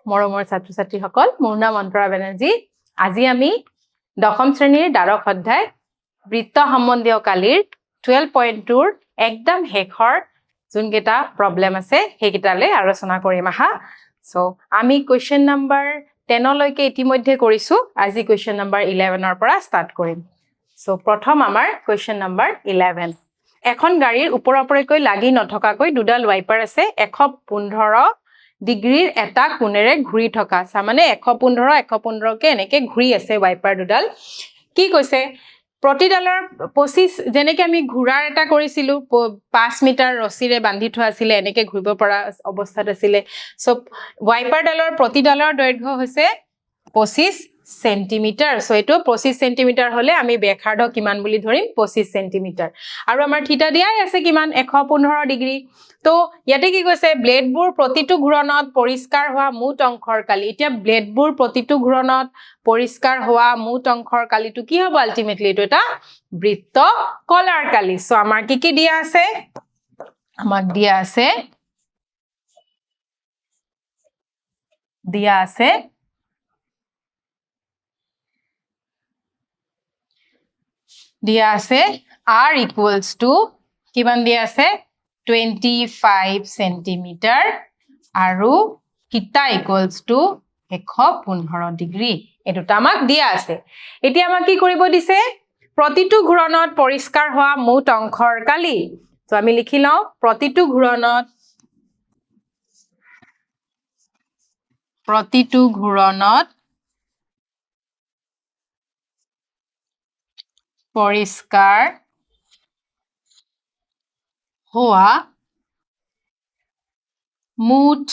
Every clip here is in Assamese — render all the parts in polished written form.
মৰমৰ ছাত্ৰ-ছাত্ৰীসকল মোৰ নাম অন্তৰা বেনাৰ্জী আজি আমি দশম শ্ৰেণীৰ দ্বাদশ অধ্যায় বৃত্ত সম্বন্ধীয় কালিৰ 12.2 ৰ একদম শেষৰ যোনকেইটা প্ৰবলেম আছে সেইকেইটালৈ আলোচনা কৰিম আহা সো আমি কোৱেশ্চন নম্বৰ 10 লৈকে ইতিমধ্যে কৰিছো আজি কোৱেশ্চন নম্বৰ 11 ৰ পৰা ষ্টাৰ্ট কৰিম সো প্ৰথম আমাৰ কোৱেশ্চন নম্বৰ 11 এখন গাড়ীৰ ওপৰপৰেকৈ লাগি নথকাকৈ দুডাল ওয়াইপাৰ আছে 115 ডিগ্ৰীৰ এটা কোণেৰে ঘূৰি থকা মানে 115 কে এনেকে ঘূৰি আছে ওয়াইপাৰ দুডাল কি কৈছে প্ৰতিডালৰ 25 যেনেকৈ আমি ঘূৰাৰ এটা কৰিছিলো 5 মিটাৰ ৰছিৰে বান্ধি থোৱা আছিল এনেকে ঘূৰিব পৰা অৱস্থাত আছিল সো ওয়াইপাৰ ডালৰ প্ৰতিডালৰ দৈৰ্ঘ্য হৈছে 25 সেন্টিমিটাৰ সো এটো 25 সেন্টিমিটাৰ হলে আমি ব্যাসাৰ্ধ কিমান বুলি ধৰিম 25 সেন্টিমিটাৰ আৰু আমাৰ থিটা দিয়াই আছে কিমান 115 ডিগ্ৰী তো ইয়াতে কি কৈছে ব্লেডবোৰ প্ৰতিটো ঘূৰণত পৰিষ্কাৰ হোৱা মুঠ অংশৰ কালি এতিয়া ব্লেডবোৰ প্ৰতিটো ঘূৰণত পৰিষ্কাৰ হোৱা মুঠ অংশৰ কালিটো কি হ'ব আলটিমেটলি এটো এটা বৃত্ত কলাৰ কালি সো আমাৰ কি দিয়া আছে আমাক দিয়া আছে r equals to কিমান দিয়া আছে 25 সেন্টিমিটাৰ আৰু থিটা equals to 115 ডিগ্ৰী এটোটা আমাক দিয়া আছে এতিয়া আমাক কি কৰিব দিছে প্ৰতিটো ঘূৰণত পৰিষ্কাৰ হোৱা মুঠ অংশৰ কালি তো আমি লিখি লওঁ প্ৰতিটো ঘূৰণত পৰিষ্কাৰ হোৱা মুঠ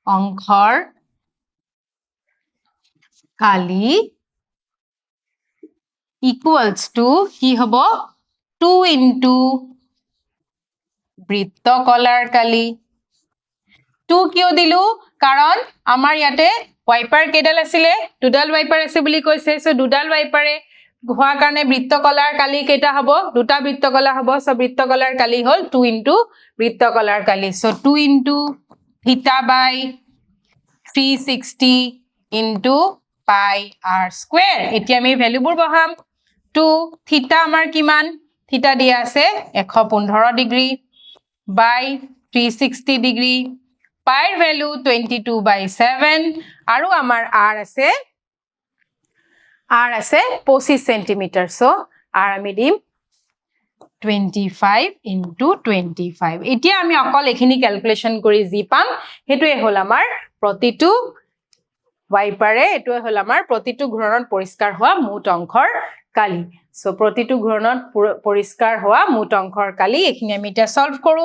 অংশৰ কালি equals to কি হ'ব 2 into বৃত্ত কলাৰ কালি 2 কিয় দিলু কাৰণ আমাৰ ইয়াতে ওয়াইপাৰ কেডাল আছিলে দুডাল ওয়াইপাৰ আছে বুলি কৈছে সো দুডাল ওয়াইপাৰে হোৱা কাৰণে বৃত্ত কলাৰ কালি কেটা হ'ব দুটা বৃত্ত কলা হ'ব সো বৃত্ত কলাৰ কালি হ'ল 2 into বৃত্ত কলাৰ কালি so 2 into theta by 360 into pi r square এতিয়া আমি ভ্যালুবোৰ বহাম 2 থিটা আমাৰ কিমান থিটা দিয়া আছে 115 ডিগ্ৰী by 360 ডিগ্ৰী pi ৰ ভ্যালু 22/7 আৰু আমাৰ r আছে 25 সেন্টিমিটাৰ সো r আমি দিম 25 into 25 এতিয়া আমি অকল এখিনি ক্যালকুলেশন কৰি জি পাম হেতুৱে হল আমাৰ প্ৰতিটো ওয়াইপাৰে এটোৱে হল আমাৰ প্ৰতিটো ঘূৰণত পৰিষ্কাৰ হোৱা মুঠ অংশৰ কালি সো প্ৰতিটো ঘূৰণত পৰিষ্কাৰ হোৱা মুঠ অংশৰ কালি এখিনি আমি এটা সলভ কৰো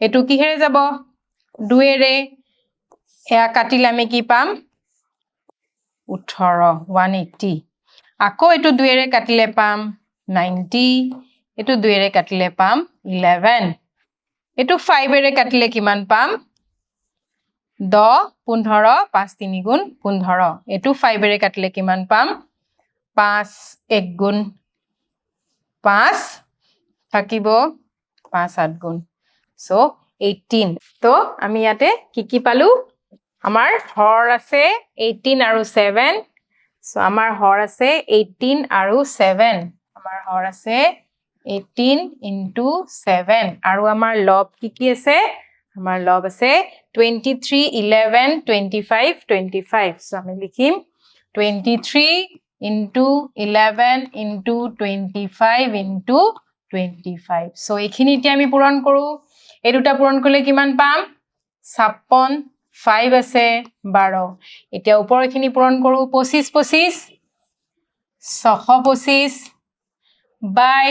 এটো কিহেৰে যাব 2 এৰে এয়া কাটিলে আমি কি পাম 18 180 আকৌ এটো 2 এৰে কাটিলে পাম 90 এটো 2 এৰে কাটিলে পাম 11 এটো 5 এৰে কাটিলে কিমান পাম 10 15 5 3 গুণ 15 এটো 5 এৰে কাটিলে কিমান পাম 5 1 গুণ 5 থাকিব 5 8 গুণ সো 18 তো আমি ইয়াতে কি পালো আমাৰ হৰ আছে 18 আৰু 7 সো আমাৰ হৰ আছে 18 আৰু 7 আমাৰ হৰ আছে 18 into 7 আৰু আমাৰ লব কি আছে আমাৰ লব আছে 23 11 25 25 সো আমি লিখিম 23 into 11 into 25 into 25 সো এখিনি এতিয়া আমি পূৰণ কৰো এই দুটা পূৰণ কৰিলে কিমান পাম 56 5 আছে 12 এতিয়া ওপৰখিনি পূৰণ কৰো 25 25 625 বাই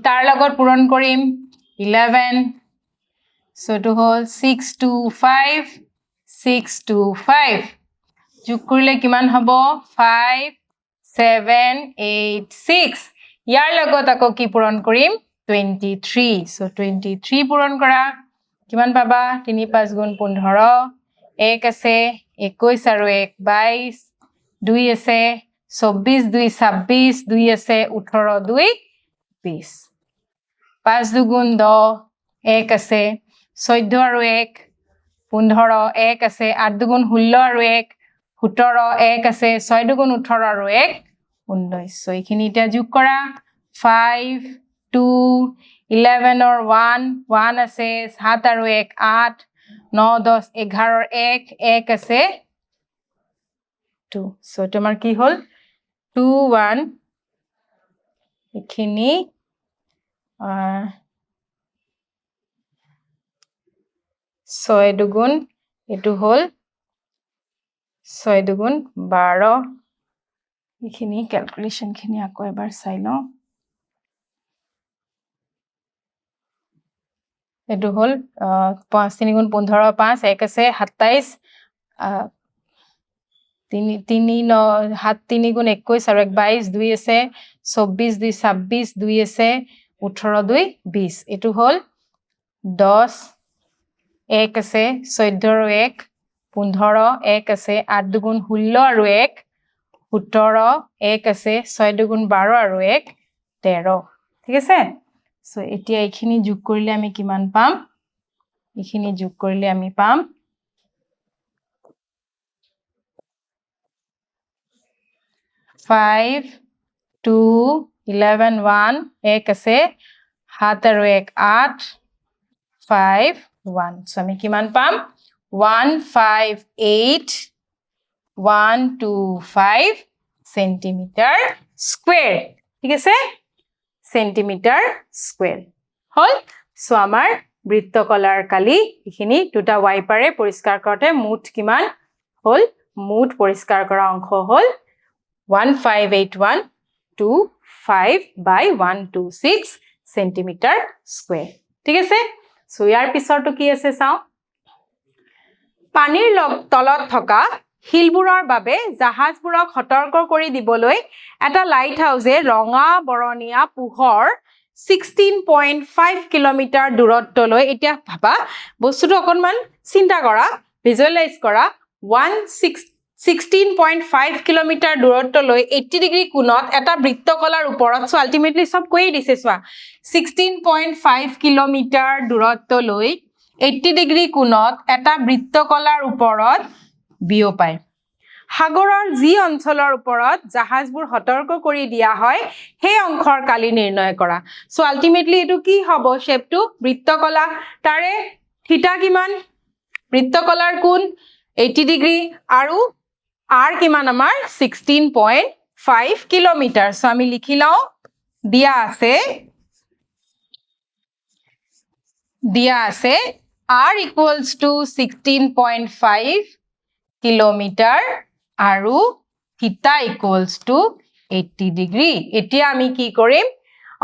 তাৰ লগত পূৰণ কৰিম 11 সো টু হল 625 625 যোগ কৰিলে কিমান হ'ব 5 7 8 6 ইয়াৰ লগত আকৌ কি পূৰণ কৰিম 23 সো 23 পূৰণ কৰা কিমান পাবা 3 5 গুণ 15 1 আছে 21 আৰু 1 22 2 আছে 24 2 26 2 আছে 18 2 20 5 2 গুণ 10 1 আছে 14 আৰু 1 15 1 আছে 8 দুগুণ 16 আৰু 1 17 1 আছে 6 দুগুণ 18 আৰু 1 19 সো এইখিনি এটা যোগ কৰা 5 2 11 or 1 1 আছে 7 আৰু 1 8 9 10 11 or 1 1 আছে 2 সো তোমাৰ কি হল 2 1 এইখিনি 6 দুগুণ এটো হল 6 দুগুণ 12 এইখিনি ক্যালকুলেশন খিনি আকৌ এবাৰ চাই লও এটো হল 5 3 গুণ 15 5 1 আছে 27 3 9 7 3 গুণ 21 আৰু 1 22 2 আছে 24 2 26 2 আছে 18 2 20 এটো হল 10 1 আছে 14 আৰু 1 15 1 আছে 8 দুগুণ 16 আৰু 1 17 1 আছে 6 দুগুণ 12 আৰু 1 13 ঠিক আছে সো এতিয়া এইখিনি যোগ কৰিলে আমি কিমান পাম এইখিনি যোগ কৰিলে আমি পাম 5 2 11 1 1 আছে 7 আৰু 1 8 5 1 সো আমি কিমান পাম 158 125 সেন্টিমিটার স্কয়ার ঠিক আছে সেন্টিমিটার স্কয়ার হল সো আমাৰ বৃত্তকলাৰ কালি এখিনি দুটা ওয়াইপাৰে পৰিষ্কাৰ কৰতে মুঠ কিমান হল মুঠ পৰিষ্কাৰ কৰা অংশ হল 158,125 by 126 সেন্টিমিটাৰ স্কয়াৰ ঠিক আছে সো ইয়াৰ পিছৰটো কি আছে চাও পানীৰ তলত থকা হিলবোৰৰ বাবে জাহাজবোৰক সতৰ্ক কৰি দিবলৈ এটা লাইট হাউসে ৰঙা বৰণীয়া পোহৰ 16.5 কিলোমিটাৰ দূৰত্বলৈ এতিয়া ভাবা বস্তুটো অকনমান চিন্তা কৰা ভিজুৱেলাইজ কৰা 16.5 কিলোমিটাৰ দূৰত্বলৈ 80 ডিগ্ৰী কোণত এটা বৃত্তকলাৰ ওপৰত সো আলটিমেটলি সব কৈয়ে দিছে সোৱা 16.5 কিলোমিটাৰ দূৰত্বলৈ 80 ডিগ্ৰী কোণত এটা বৃত্তকলাৰ ওপৰত বিয়পায় সাগৰৰ যি অঞ্চলৰ ওপৰত জাহাজবোৰ সতৰ্ক কৰি দিয়া হয় সেই অংশৰ কালি নিৰ্ণয় কৰা সো আলটিমেটলি এটো কি হ'ব শেপটো বৃত্তকলা তাৰে থিটা কিমান বৃত্তকলাৰ কোণ 80 ডিগ্ৰী আৰু r কিমান আমাৰ 16.5 কিলোমিটাৰ সো আমি লিখি লও দিয়া আছে r equals to 16.5 kilometer আৰু theta equals to 80 degree এতিয়া আমি কি কৰিম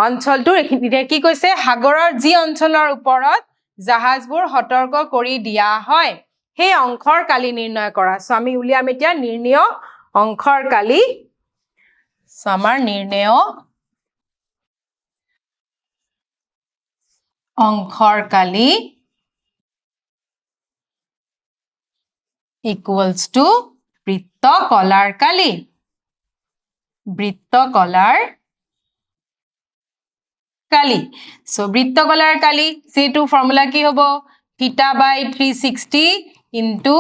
অঞ্চলটো এতিয়া কি কৈছে সাগৰৰ যি অঞ্চলৰ ওপৰত জাহাজবোৰ সতৰ্ক কৰি দিয়া হয় সেই অংশৰ কালি নিৰ্ণয় কৰা সো আমি উলিয়াম এতিয়া নিৰ্ণয় অংশৰ কালি সো আমাৰ নিৰ্ণয় অংশৰ কালি equals to বৃত্তকলাৰ কালি সো বৃত্তকলাৰ কালি যেটো ফৰ্মুলা কি হ'ব theta by 360 into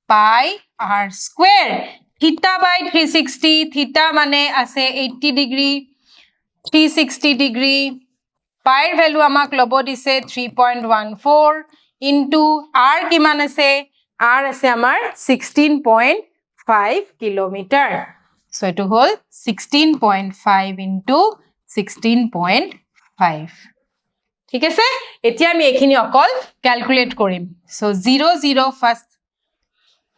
pi r square theta by 360 theta মানে আছে 80 ডিগ্ৰী 360 ডিগ্ৰী pi ৰ ভ্যালু আমাক লব দিছে 3.14 into r কিমান আছে r আছে আমাৰ 16.5 কিলোমিটাৰ সো এটো হল 16.5 into 16.5 ঠিক আছে এতিয়া আমি এখিনি অকল ক্যালকুলেট কৰিম সো 0 0 ফাৰ্স্ট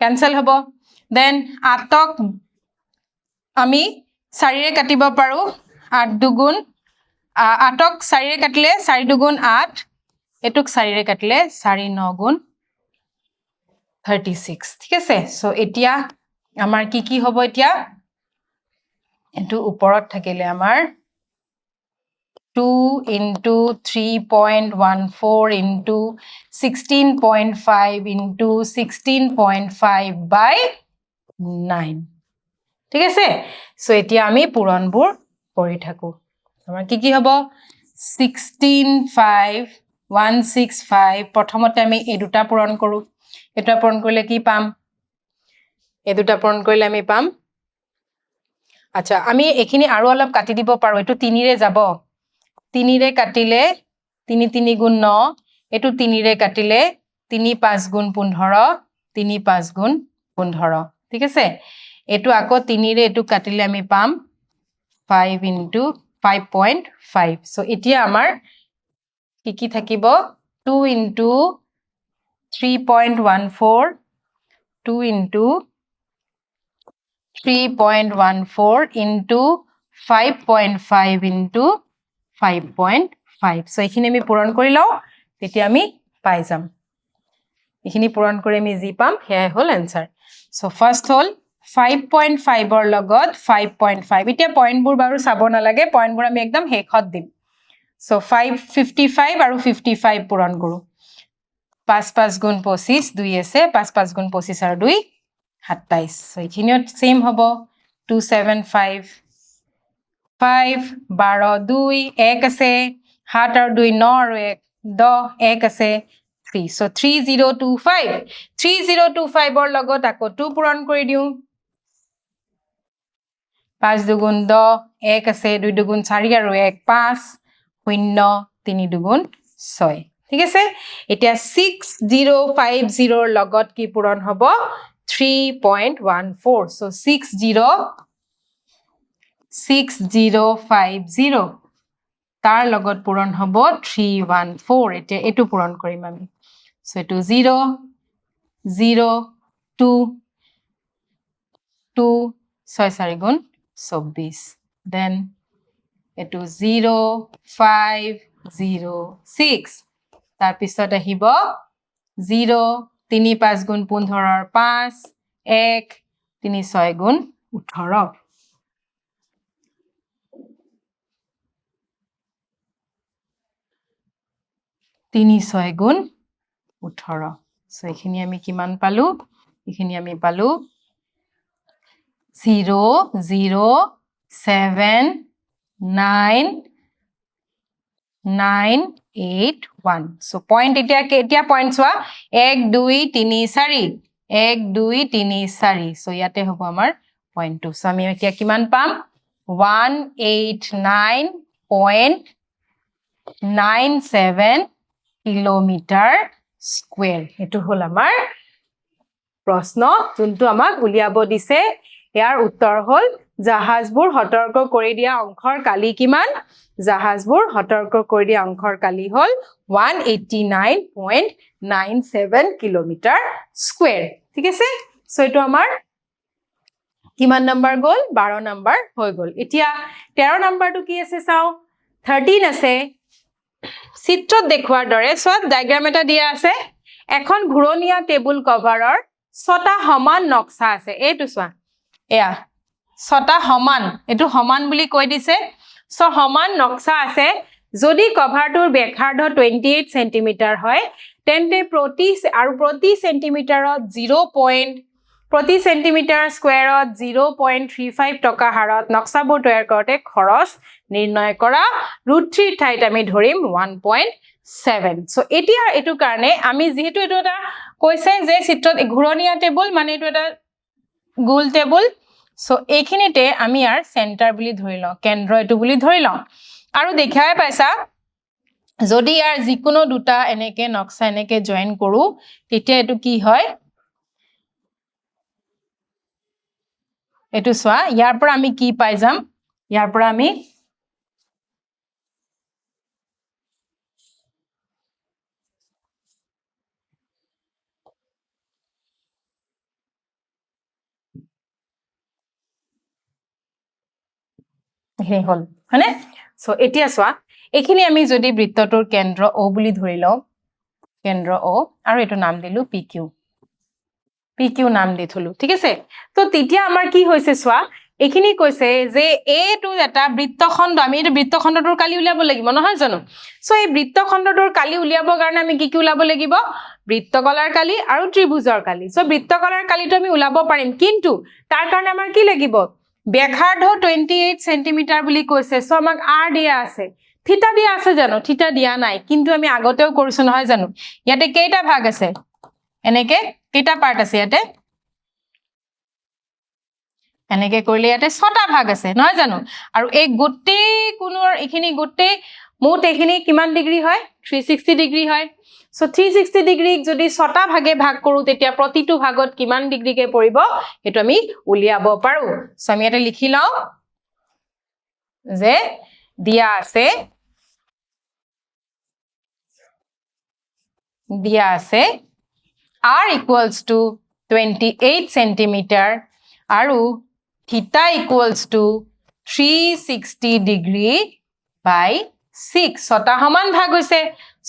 ক্যান্সেল হ'ব দেন 8ক আমি 4 ৰে কাটিব পাৰো 8 দুগুণ 8ক 4 ৰে কাটিলে 4 দুগুণ 8 এটুক 4 ৰে কাটিলে 4 9 গুণ 36 ঠিক আছে সো এতিয়া আমাৰ কি হ'ব এতিয়া এটো ওপৰত থাকিলে আমাৰ 2 into 3.14 into 16.5 into 16.5 by 9 ঠিক আছে সো এতিয়া আমি পূৰণবোৰ কৰি থাকো আমাৰ কি হ'ব 16.5 165 প্ৰথমতে আমি এই দুটা পূৰণ কৰো এটা পূৰণ কৰিলে কি পাম এই দুটা পূৰণ কৰিলে আমি পাম আচ্ছা আমি এখিনি আৰু অলপ কাটি দিব পাৰো এটো 3 ৰে যাব 3 ৰে কাটিলে 3 3 গুণ 9 এটো 3 ৰে কাটিলে 3 5 গুণ 15 3 5 গুণ 15 ঠিক আছে এটো আকৌ 3 ৰে এটো কাটিলে আমি পাম 5 into 5.5 so এতিয়া আমাৰ কি থাকিব 2 into 3.14 2 into 3.14 into 5.5 into 5.5 so এখিনি আমি পূৰণ কৰি লও তেতিয়া আমি পাই যাম এখিনি পূৰণ কৰি আমি জি পাম হেয়া হল आंसर so first হল 5.5 ৰ লগত 5.5 এতিয়া পইণ্টবোৰ বাৰু চাব নালাগে পইণ্টবোৰ আমি একদম হেখত দিম so 555 আৰু 55 পূৰণ কৰো 5 5 গুণ 25 2 আছে 5 5 গুণ 25 আৰু 2 27 so এখিনিও সেম হ'ব 275 5 12 2 1 আছে 7 আৰু 2 9 আৰু 1 10 1 আছে 3 so 3025 ৰ লগত আকৌ 2 পূৰণ কৰি দিও 5 দুগুণ 10 1 আছে 2 দুগুণ 4 আৰু 1 5 0 3 দুগুণ 6 ঠিক আছে এতিয়া 6050 ৰ লগত কি পূৰণ হ'ব 3.14 so 6050 তাৰ লগত পূৰণ হ'ব 314 এতিয়া এটো পূৰণ কৰিম আমি so এটো 0 0 2 2 6 4 গুণ 24 then এটো 0506 তাৰ পিছত আহিব 0 3 5 গুণ 15 ৰ 5 1 3 6 গুণ 18 3 6 গুণ 18 so এখিনি আমি কিমান পালো এখিনি আমি পালো 0079981 so point এতিয়া point চোৱা 1 2 3 4 1 2 3 4 so ইয়াতে হ'ব আমাৰ point 2 so আমি এতিয়া কিমান পাম 189.97 কিলোমিটাৰ স্কয়াৰ এটো হল আমাৰ প্ৰশ্ন যোনটো আমাক উলিয়াব দিছে ইয়াৰ উত্তৰ হল জাহাজবোৰ সতৰ্ক কৰি দিয়া অংকৰ কালি কিমান জাহাজবোৰ সতৰ্ক কৰি দিয়া অংকৰ কালি হল 189.97 কিলোমিটাৰ স্কয়াৰ ঠিক আছে সো এটো আমাৰ কিমান নম্বৰ গল 12 নম্বৰ হৈ গল এতিয়া 13 নম্বৰটো কি আছে চাও 13 আছে চিত্ৰত দেখুৱাৰ দৰে সব ডায়াগ্ৰাম এটা দিয়া আছে এখন ঘুৰণীয়া টেবুল কভাৰৰ ছটা সমান নক্সা আছে এইটো চোৱা এয়া ছটা সমান এটো সমান বুলি কৈ দিছে সো সমান নক্সা আছে যদি কভাৰটোৰ ব্যাসাৰ্ধ 28 সেন্টিমিটাৰ হয় তেন্তে প্ৰতি সেন্টিমিটাৰত 0. প্ৰতি সেন্টিমিটাৰ স্কয়াৰত 0.35 টকা হাৰত নক্সাবোৰ তৈয়াৰ কৰতে খৰচ নিৰ্ণয় কৰা √3 ঠাইত আমি ধৰিম 1.7 সো এতিয়া এটো কাৰণে আমি যেহেতু এটো এটা কৈছে যে চিত্ৰত ঘুৰণীয়া টেবুল মানে এটো এটা গোল টেবুল সো এইখিনিতে আমি আৰ সেন্টাৰ বুলি ধৰি লওঁ কেন্দ্ৰ এটো বুলি ধৰি লওঁ আৰু দেখাই পাইছা যদি ইয়াৰ যিকোনো দুটা এনেকে নক্সা এনেকে জয়েন কৰো তেতিয়া এটো কি হয় এটো সোয়া ইয়াৰ পৰা আমি কি পাই যাম ইয়াৰ পৰা আমি হে হল হনে সো এতিয়া সোয়া এখিনি আমি যদি বৃত্তটোৰ কেন্দ্ৰ O বুলি ধৰি লওঁ কেন্দ্ৰ O আৰু এটো নাম দিলু PQ নাম দি থলো ঠিক আছে তো তেতিয়া আমাৰ কি হৈছে সোয়া এখিনি কৈছে যে এটো এটা বৃত্তখণ্ড আমি এটো বৃত্তখণ্ডটোৰ কালি উলিয়াব লাগিব নহয় জানো সো এই বৃত্তখণ্ডটোৰ কালি উলিয়াবৰ কাৰণে আমি কি উলিয়াব লাগিব বৃত্তকলাৰ কালি আৰু ত্ৰিভুজৰ কালি সো বৃত্তকলাৰ কালিটো আমি উলাব পাৰিম কিন্তু তাৰ কাৰণে আমাৰ কি লাগিব ব্যাসাৰ্ধ 28 সেন্টিমিটাৰ বুলি কৈছে সো আমাক r দিয়া আছে থিটা দিয়া আছে জানো থিটা দিয়া নাই কিন্তু আমি আগতেও কৰিছো নহয় জানো ইয়াতে কেইটা ভাগ আছে এনেকে কেইটা পাৰ্ট আছে ইয়াতে এনেকে কৰিলে ইয়াতে 6টা ভাগ আছে নহয় জানো আৰু এই গোটেই কোণৰ এখিনি গোটেই মুঠ এখিনি কিমান ডিগ্ৰী হয় 360 ডিগ্ৰী হয় সো 360 ডিগ্ৰীক যদি 6টা ভাগে ভাগ কৰো তেতিয়া প্ৰতিটো ভাগত কিমান ডিগ্ৰীকে পৰিব এটো আমি উলিয়াব পাৰো সো আমি এটা লিখি লও যে দিয়া আছে r equals to 28 centimeter আৰু theta equals to 360 degree by 6 ছটা সমান ভাগ হৈছে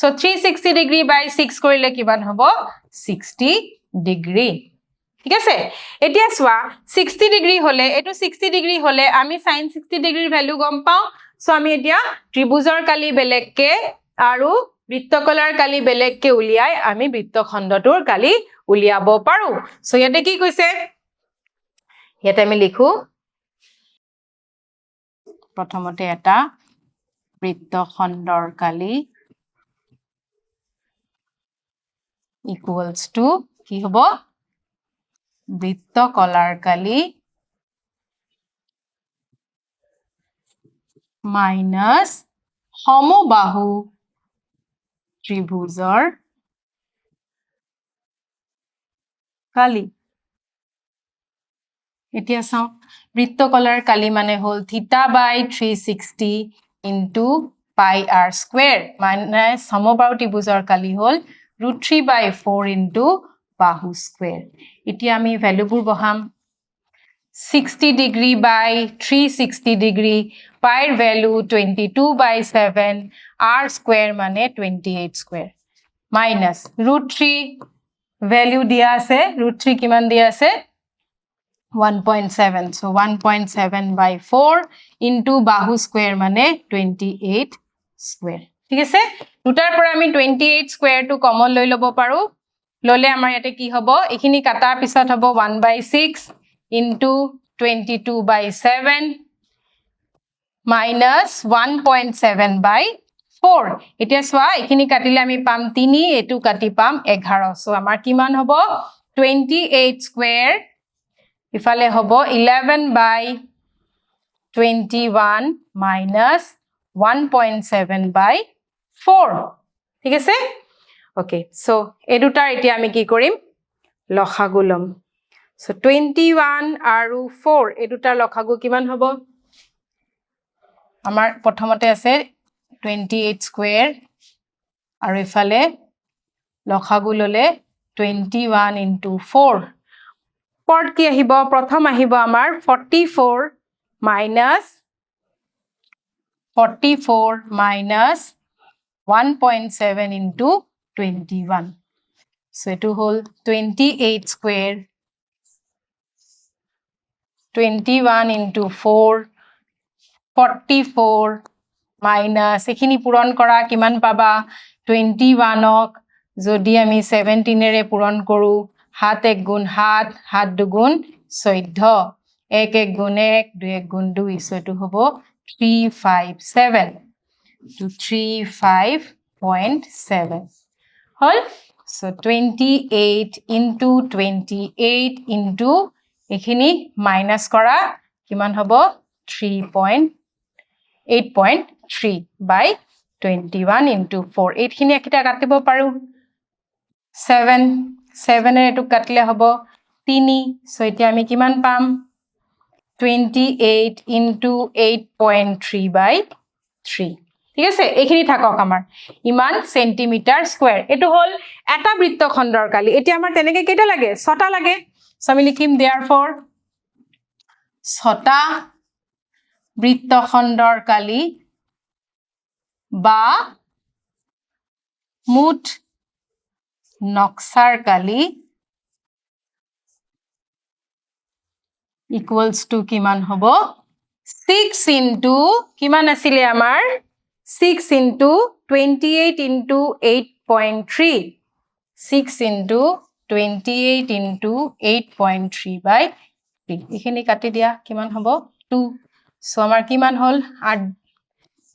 so 360 degree by 6 কৰিলে কিমান হ'ব 60 degree ঠিক আছে এতিয়া সোৱা 60 degree হলে এটো 60 degree হলে আমি sin 60 degree ভ্যালু গম পাও so আমি এতিয়া ত্ৰিভুজৰ কালি বেলেগকে আৰু বৃত্তকলাৰ কালি বেলেগকে উলিয়াই আমি বৃত্তখণ্ডটোৰ কালি উলিয়াব পাৰো সো ইয়াতে কি কৈছে ইয়াতে আমি লিখো প্ৰথমতে এটা বৃত্তখণ্ডৰ কালি equals to কি হ'ব বৃত্তকলাৰ কালি minus সমবাহু ত্ৰিভুজৰ কালি এতিয়া চাও বৃত্তকলাৰ কালি মানে হল থিটা বাই 360 into pi r square minus সমবাহু ত্ৰিভুজৰ কালি হল √3 by 4 into বাহু square এতিয়া আমি ভ্যালুবোৰ বহাম 60 degree by 360 degree pi value 22 by 7 r square মানে 28 square minus √3 value দিয়া আছে √3 কিমান দিয়া আছে 1.7 so 1.7 by 4 into bahu square মানে 28 square ঠিক আছে দুটাৰ পৰা আমি 28 square টো কমন লৈ লব পাৰো ললে আমাৰ ইয়াতে কি হ'ব এখিনি কাটাৰ পিছত হ'ব 1 by 6 into 22 by 7 minus 1.7 by 4 এতিয়া সোৱা এখিনি কাটিলে আমি পাম 3 এটু কাটি পাম 11 সো আমাৰ কিমান হ'ব 28 square ইফালে হ'ব 11 by 21 minus 1.7 by 4 ঠিক আছে ওকে সো এই দুটাৰ এতিয়া আমি কি কৰিম লসাগু লম সো 21 আৰু 4 এই দুটাৰ লসাগু কিমান হ'ব আমাৰ প্ৰথমতে আছে 28 square আৰু ইফালে লসাগু ললে 21 into 4 পৰত কি আহিব প্ৰথম আহিব আমাৰ 44 minus 1.7 into 21 so etu hol 28 square 21 into 4 44 minus ekhini puron kora kiman paba 21 ok jodi ami 17 ere puron koru 7 1 গুণ 7 7 2 গুণ 14 1 1 গুণ 1 2 1 গুণ 2 so etu hobo 357 to 35.7 hol so 28 into 28 into ekhini minus kora kiman hobo 8.3 by 21 into 4 8 khini ekita katibo paru 7 7 এটো কাটলে হবে 3 সো এতিয়া আমি কিমান পাম 28 into 8.3 by 3 ঠিক আছে এইখিনি থাকক আমাৰ ইমান সেন্টিমিটাৰ স্কয়াৰ এটো হল এটা বৃত্তখণ্ডৰ কালি এতিয়া আমাৰ তেনেকে কেইটা লাগে 6টা লাগে সো আমি লিখিম therefore 6টা বৃত্তখণ্ডৰ কালি বা মুঠ নকশাৰ কালি equals to কিমান হ'ব 6 into কিমান আছিলে আমাৰ 6 into 28 into 8.3 6 into 28 into 8.3 by 3 এখিনি কাটি দিয়া কিমান হ'ব 2 সো আমাৰ কিমান হল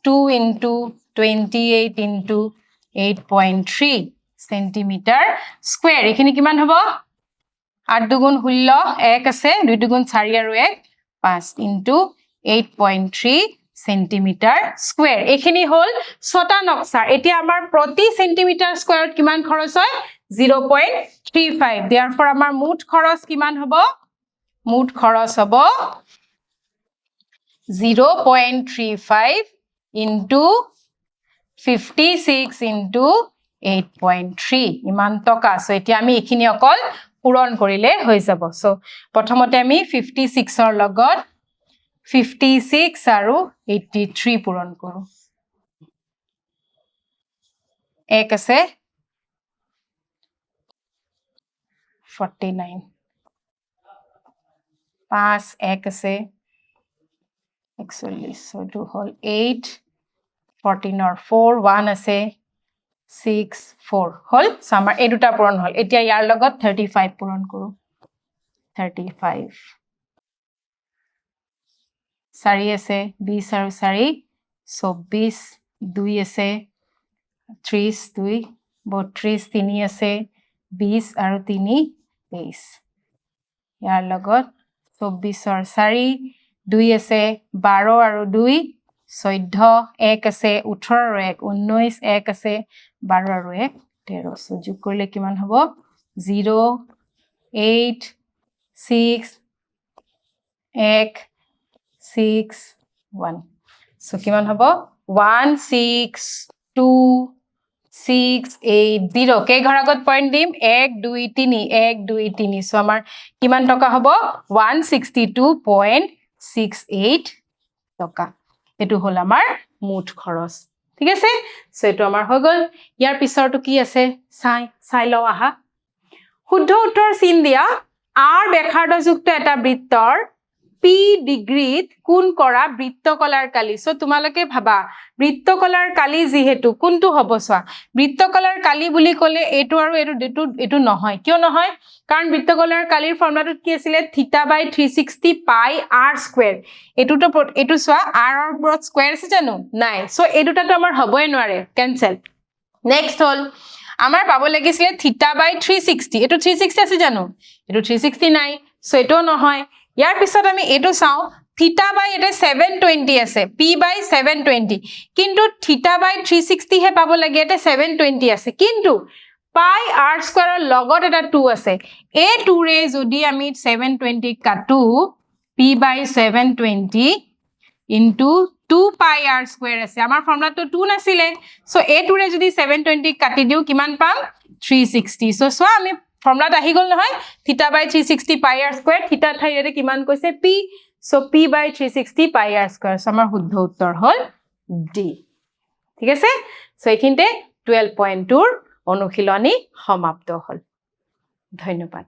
2 into 28 into 8.3 centimeter square. এখিনি কিমান হ'ব 8 দুগুণ 16 1 আছে 2 দুগুণ 4 আৰু 1 5 into 8.3 centimeter square. এখিনি হল ছটা নক্সা এতিয়া আমাৰ প্ৰতি সেন্টিমিটাৰ স্কয়াৰত কিমান খৰচ হয় 0.35 therefore আমাৰ মুঠ খৰচ কিমান হ'ব মুঠ খৰচ হ'ব 0.35 into 56 into 8.3 ইমান টকা সো এতিয়া আমি এখিনি অকল পূৰণ কৰিলে হৈ যাব সো প্ৰথমতে আমি 56 ৰ লগত 56 আৰু 83 পূৰণ কৰো এক আছে 49 5 এক আছে 41 so to whole 8 14 or 4 1 আছে 6 4 হল so আমাৰ এই দুটা পূৰণ হল এতিয়া ইয়াৰ লগত 35 পূৰণ কৰো 35 4 আছে 20 আৰু 4 24 2 আছে 30 2 32 3 আছে 20 আৰু 3 23 ইয়াৰ লগত 24 আৰু 4 2 আছে 12 আৰু 2 14 1 আছে 18 আৰু 1 19 1 আছে 12 আৰু 1 13 সো যোগ কৰিলে কিমান হ'ব 0 8 6 1 6 1 সো কিমান হ'ব 1 6 2 6 8 0 কে ঘৰ আগত পইণ্ট দিম 1 2 3 1 2 3 সো আমাৰ কিমান টকা হ'ব 162.68 টকা এটো হল আমাৰ মুঠ খৰচ ঠিক আছে সো এটো আমাৰ হৈ গল ইয়াৰ পিছৰটো কি আছে চাই লও আহা শুদ্ধ উত্তৰ চিন দিয়া r ব্যাসাৰ্ধযুক্ত এটা বৃত্তৰ p ডিগ্ৰীত কোণ কৰা বৃত্তকলাৰ কালি সো তোমালকে ভাবা বৃত্তকলাৰ কালি যেহেতু কোনটো হ'ব সোৱা বৃত্তকলাৰ কালি বুলি কলে এটো আৰু এটো নহয় কিয় নহয় কাৰণ বৃত্তকলাৰ কালিৰ ফৰ্মুলাটো কি আছিল θ/360 পাই r স্কয়াৰ এটোটো এটো সোৱা r ৰ ওপৰত স্কয়াৰ আছে জানো নাই সো এই দুটাটো আমাৰ হ'বই নোৱাৰে ক্যান্সেল নেক্সট হল আমাৰ পাব লাগিছিল θ/360 এটো 360 আছে জানো এটো 360 নাই সো এটো নহয় ইয়াৰ পিছত আমি এটো চাও θ/এটা 720 আছে p/720 কিন্তু θ/360 হে পাব লাগে এটা 720 আছে কিন্তু পাই r স্কয়াৰৰ লগত এটা 2 আছে এই 2 ৰে যদি আমি 720 কাটো p/720 into 2 pi r square আছে আমাৰ ফৰ্মুলাটো 2 নাছিলে সো এই 2 ৰে যদি 720 কাটি দিও কিমান পাম 360 সো সোৱা আমি ফৰ্মুলাত আহি গল নহয় θ/360 pi r square θ ঠাইৰে কিমান কৈছে p so p/360 pi r square so আমাৰ শুদ্ধ উত্তৰ হল d ঠিক আছে সো এখিনতে 12.2 ৰ অনুশীলনী সমাপ্ত হল ধন্যবাদ